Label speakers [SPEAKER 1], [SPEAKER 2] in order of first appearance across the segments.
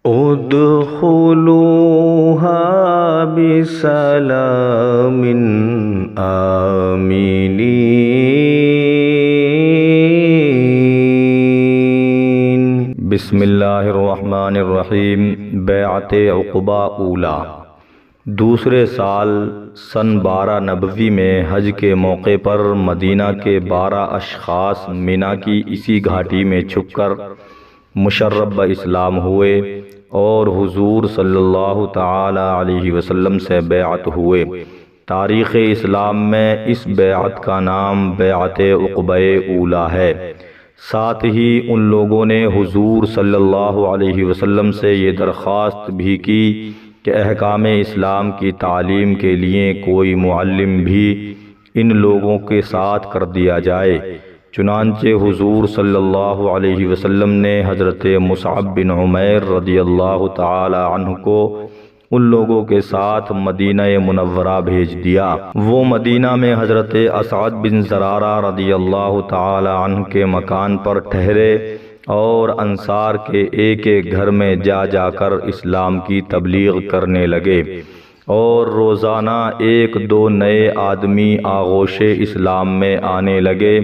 [SPEAKER 1] ادخلوها بسلام آمنین۔ بسم اللہ الرحمن الرحیم۔ بیعت عقبہ اولیٰ۔ دوسرے سال سن 12 نبوی میں حج کے موقع پر مدینہ کے 12 اشخاص مینا کی اسی گھاٹی میں چھپ کر مشرف اسلام ہوئے اور حضور صلی اللہ تعالی علیہ وسلم سے بیعت ہوئے۔ تاریخ اسلام میں اس بیعت کا نام بیعت عقبہ اولیٰ ہے۔ ساتھ ہی ان لوگوں نے حضور صلی اللہ علیہ وسلم سے یہ درخواست بھی کی کہ احکام اسلام کی تعلیم کے لیے کوئی معلم بھی ان لوگوں کے ساتھ کر دیا جائے۔ چنانچہ حضور صلی اللہ علیہ وسلم نے حضرت مصعب بن عمیر رضی اللہ تعالی عنہ کو ان لوگوں کے ساتھ مدینہ منورہ بھیج دیا۔ وہ مدینہ میں حضرت اسعد بن زرارہ رضی اللہ تعالی عنہ کے مکان پر ٹھہرے اور انصار کے ایک ایک گھر میں جا جا کر اسلام کی تبلیغ کرنے لگے، اور روزانہ 1-2 نئے آدمی آغوش اسلام میں آنے لگے،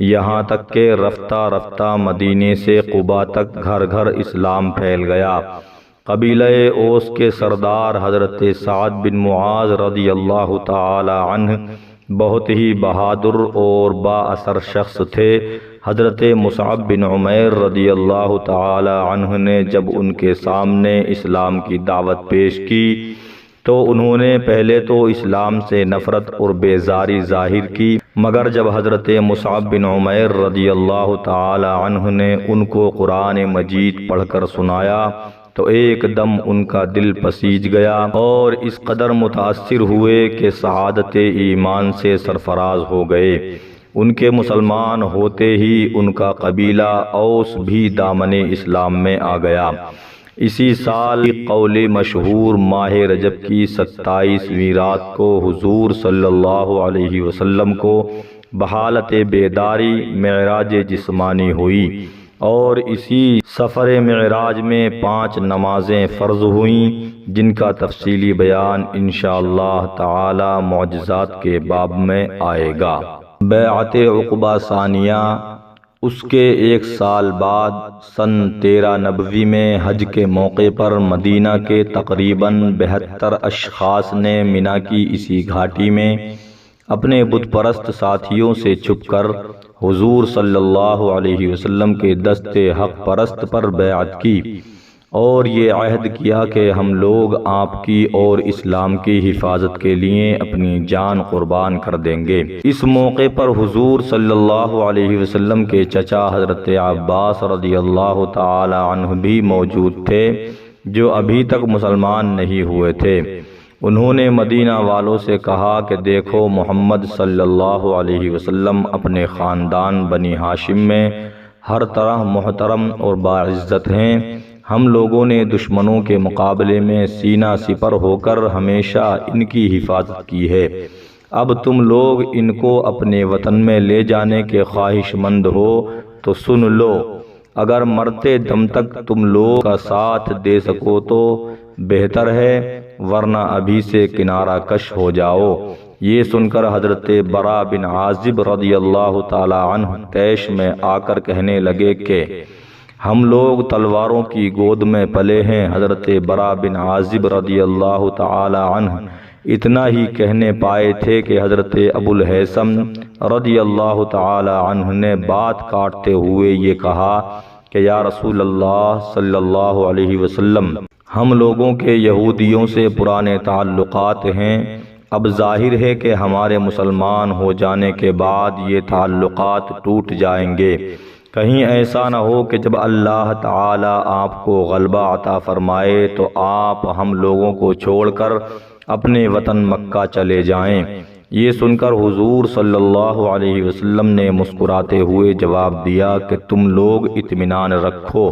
[SPEAKER 1] یہاں تک کہ رفتہ رفتہ مدینے سے قباء تک گھر گھر اسلام پھیل گیا۔ قبیلہ اوس کے سردار حضرت سعد بن معاذ رضی اللہ تعالی عنہ بہت ہی بہادر اور با اثر شخص تھے۔ حضرت مصعب بن عمیر رضی اللہ تعالی عنہ نے جب ان کے سامنے اسلام کی دعوت پیش کی تو انہوں نے پہلے تو اسلام سے نفرت اور بیزاری ظاہر کی، مگر جب حضرت مصعب بن عمیر رضی اللہ تعالی عنہ نے ان کو قرآن مجید پڑھ کر سنایا تو ایک دم ان کا دل پسیج گیا اور اس قدر متاثر ہوئے کہ سعادت ایمان سے سرفراز ہو گئے۔ ان کے مسلمان ہوتے ہی ان کا قبیلہ اوس بھی دامن اسلام میں آ گیا۔ اسی سال قول مشہور ماہ رجب کی 27ویں رات کو حضور صلی اللہ علیہ وسلم کو بحالت بیداری معراج جسمانی ہوئی، اور اسی سفر معراج میں 5 نمازیں فرض ہوئیں، جن کا تفصیلی بیان انشاءاللہ تعالی معجزات کے باب میں آئے گا۔ بیعت عقبہ ثانیہ۔ اس کے 1 سال بعد سن 13 نبوی میں حج کے موقع پر مدینہ کے تقریباً 72 اشخاص نے مینا کی اسی گھاٹی میں اپنے بت پرست ساتھیوں سے چھپ کر حضور صلی اللہ علیہ وسلم کے دست حق پرست پر بیعت کی اور یہ عہد کیا کہ ہم لوگ آپ کی اور اسلام کی حفاظت کے لیے اپنی جان قربان کر دیں گے۔ اس موقع پر حضور صلی اللہ علیہ وسلم کے چچا حضرت عباس رضی اللہ تعالی عنہ بھی موجود تھے، جو ابھی تک مسلمان نہیں ہوئے تھے۔ انہوں نے مدینہ والوں سے کہا کہ دیکھو، محمد صلی اللہ علیہ وسلم اپنے خاندان بنی ہاشم میں ہر طرح محترم اور باعزت ہیں۔ ہم لوگوں نے دشمنوں کے مقابلے میں سینہ سپر ہو کر ہمیشہ ان کی حفاظت کی ہے۔ اب تم لوگ ان کو اپنے وطن میں لے جانے کے خواہش مند ہو تو سن لو، اگر مرتے دم تک تم لوگ کا ساتھ دے سکو تو بہتر ہے، ورنہ ابھی سے کنارہ کش ہو جاؤ۔ یہ سن کر حضرت برا بن عازب رضی اللہ تعالی عنہ طیش میں آ کر کہنے لگے کہ ہم لوگ تلواروں کی گود میں پلے ہیں۔ حضرت برا بن عازب رضی اللہ تعالی عنہ اتنا ہی کہنے پائے تھے کہ حضرت ابو الہیثم رضی اللہ تعالی عنہ نے بات کاٹتے ہوئے یہ کہا کہ یا رسول اللہ صلی اللہ علیہ وسلم، ہم لوگوں کے یہودیوں سے پرانے تعلقات ہیں، اب ظاہر ہے کہ ہمارے مسلمان ہو جانے کے بعد یہ تعلقات ٹوٹ جائیں گے۔ کہیں ایسا نہ ہو کہ جب اللہ تعالی آپ کو غلبہ عطا فرمائے تو آپ ہم لوگوں کو چھوڑ کر اپنے وطن مکہ چلے جائیں۔ یہ سن کر حضور صلی اللہ علیہ وسلم نے مسکراتے ہوئے جواب دیا کہ تم لوگ اطمینان رکھو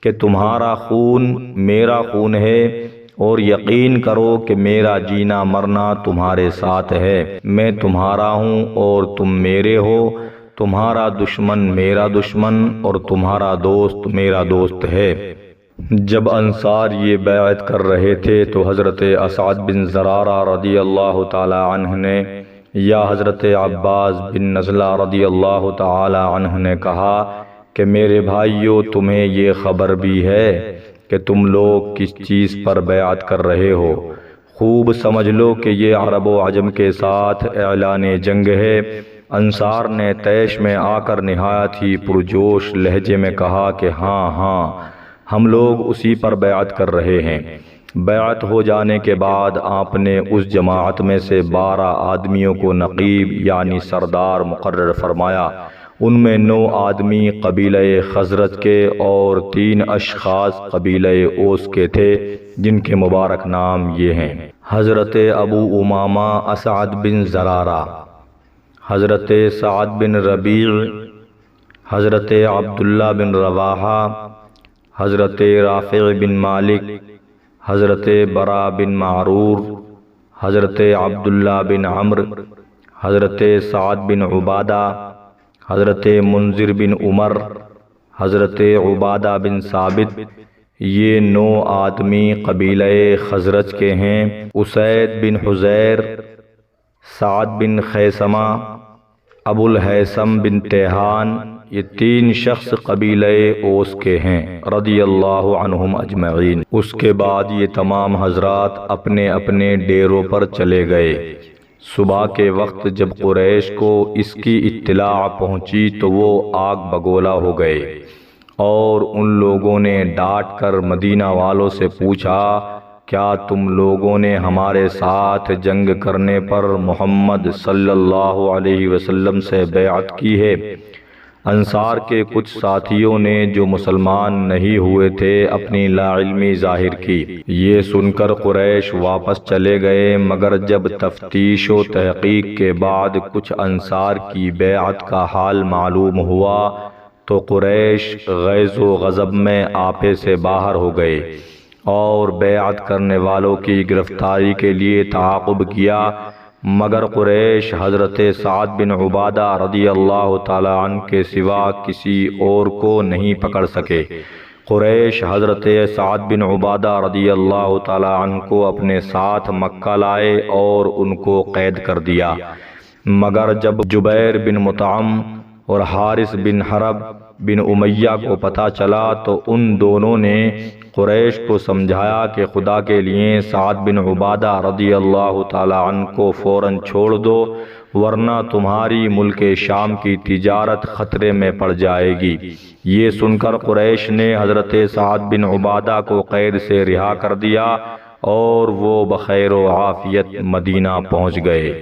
[SPEAKER 1] کہ تمہارا خون میرا خون ہے، اور یقین کرو کہ میرا جینا مرنا تمہارے ساتھ ہے۔ میں تمہارا ہوں اور تم میرے ہو، تمہارا دشمن میرا دشمن اور تمہارا دوست میرا دوست ہے۔ جب انصار یہ بیعت کر رہے تھے تو حضرت اسعد بن زرارہ رضی اللہ تعالی عنہ نے یا حضرت عباس بن نزلہ رضی اللہ تعالی عنہ نے کہا کہ میرے بھائیو، تمہیں یہ خبر بھی ہے کہ تم لوگ کس چیز پر بیعت کر رہے ہو؟ خوب سمجھ لو کہ یہ عرب و عجم کے ساتھ اعلان جنگ ہے۔ انصار نے طیش میں آ کر نہایت ہی پرجوش لہجے میں کہا کہ ہاں ہاں، ہم لوگ اسی پر بیعت کر رہے ہیں۔ بیعت ہو جانے کے بعد آپ نے اس جماعت میں سے 12 آدمیوں کو نقیب یعنی سردار مقرر فرمایا۔ ان میں 9 آدمی قبیلہ خزرج کے اور 3 اشخاص قبیلہ اوس کے تھے، جن کے مبارک نام یہ ہیں: حضرت ابو امامہ اسعد بن زرارہ، حضرت سعد بن ربیع، حضرت عبداللہ بن رواحہ، حضرت رافع بن مالک، حضرت برا بن معرور، حضرت عبداللہ بن عمرو، حضرت سعد بن عبادہ، حضرت منذر بن عمر، حضرت عبادہ بن ثابت۔ یہ 9 آدمی قبیلہ خزرج کے ہیں۔ اسید بن حزیر، سعد بن خیثمہ، ابو الہیثم بن تیہان، یہ 3 شخص قبیلہ اوس کے ہیں رضی اللہ عنہم اجمعین۔ اس کے بعد یہ تمام حضرات اپنے اپنے ڈیروں پر چلے گئے۔ صبح کے وقت جب قریش کو اس کی اطلاع پہنچی تو وہ آگ بگولا ہو گئے، اور ان لوگوں نے ڈانٹ کر مدینہ والوں سے پوچھا، کیا تم لوگوں نے ہمارے ساتھ جنگ کرنے پر محمد صلی اللہ علیہ وسلم سے بیعت کی ہے؟ انصار کے کچھ ساتھیوں نے جو مسلمان نہیں ہوئے تھے اپنی لا علمی ظاہر کی۔ یہ سن کر قریش واپس چلے گئے، مگر جب تفتیش و تحقیق کے بعد کچھ انصار کی بیعت کا حال معلوم ہوا تو قریش غیظ و غضب میں آپے سے باہر ہو گئے اور بیعت کرنے والوں کی گرفتاری کے لیے تعاقب کیا، مگر قریش حضرت سعد بن عبادہ رضی اللہ تعالی عنہ کے سوا کسی اور کو نہیں پکڑ سکے۔ قریش حضرت سعد بن عبادہ رضی اللہ تعالی عنہ کو اپنے ساتھ مکہ لائے اور ان کو قید کر دیا، مگر جب جبیر بن مطعم اور حارث بن حرب بن امیہ کو پتہ چلا تو ان دونوں نے قریش کو سمجھایا کہ خدا کے لیے سعد بن عبادہ رضی اللہ تعالی عنہ کو فوراً چھوڑ دو، ورنہ تمہاری ملک شام کی تجارت خطرے میں پڑ جائے گی۔ یہ سن کر قریش نے حضرت سعد بن عبادہ کو قید سے رہا کر دیا اور وہ بخیر و عافیت مدینہ پہنچ گئے۔